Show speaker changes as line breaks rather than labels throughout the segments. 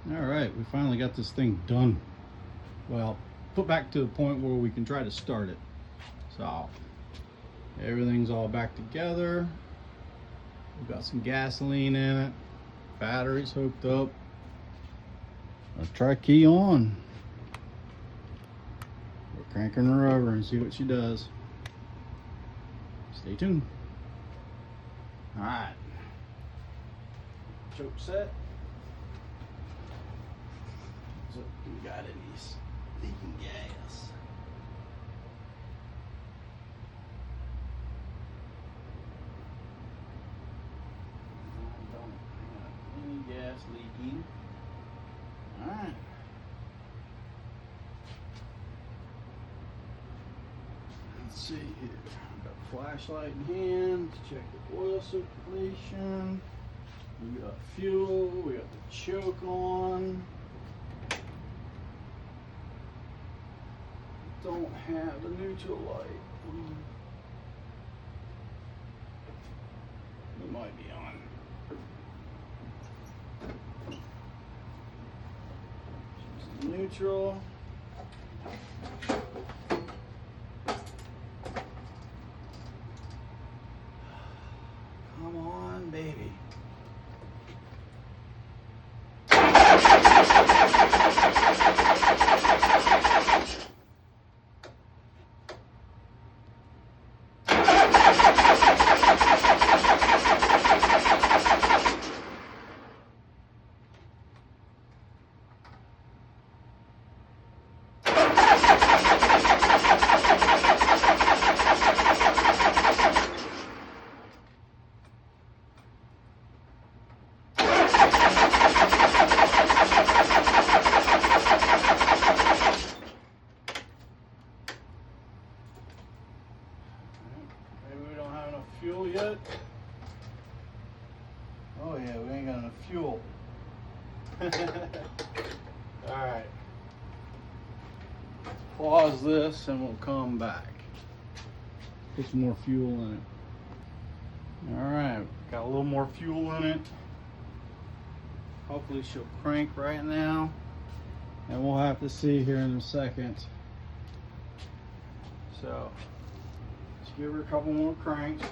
All right, we finally got this thing done. Well, put back to the point where we can try to start it. So everything's all back together. We've got some gasoline in it. Battery's hooked up. Let's try key on. We're cranking her over and see what she does. Stay tuned. All right. Choke set. So we got any leaking gas. Any gas leaking. All right. Let's see here. Got a flashlight in hand to check the oil circulation. We got fuel. We got the choke on. Don't have the neutral light. It might be on. Neutral. Come on, baby. Fuel yet? Oh yeah, we ain't got enough fuel. Alright. Pause this and we'll come back. Put some more fuel in it. Alright, got a little more fuel in it. Hopefully she'll crank right now. And we'll have to see here in a second. So, let's give her a couple more cranks.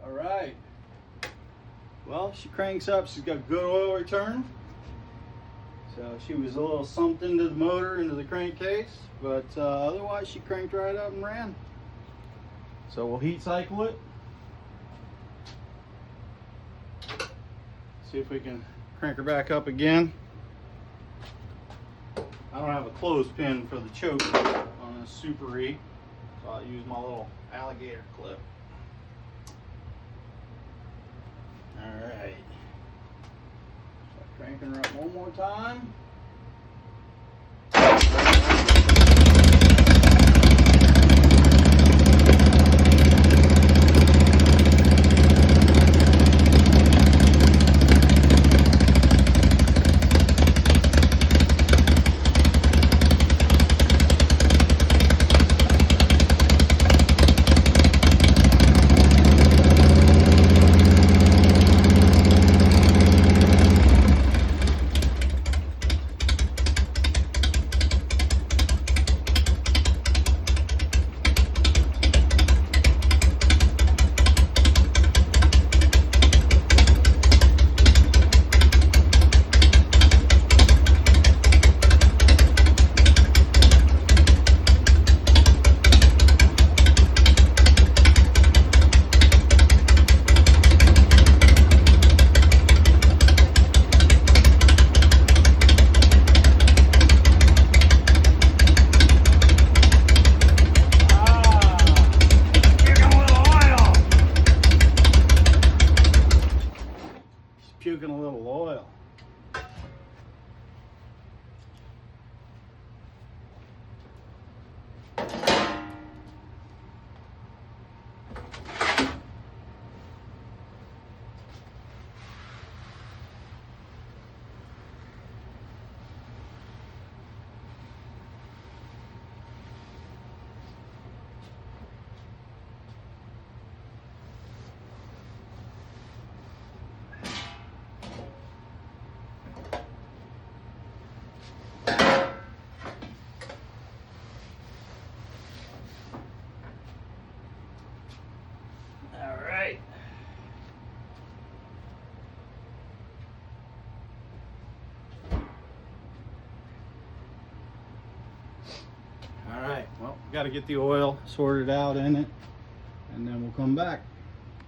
Alright, well, she cranks up. She's got good oil return. So she was a little sumped into the motor, into the crankcase, but otherwise she cranked right up and ran. So we'll heat cycle it. See if we can crank her back up again. I don't have a clothespin for the choke on this Super E, so I'll use my little alligator clip. Alright, so cranking her up one more time. got to get the oil sorted out in it, and then we'll come back.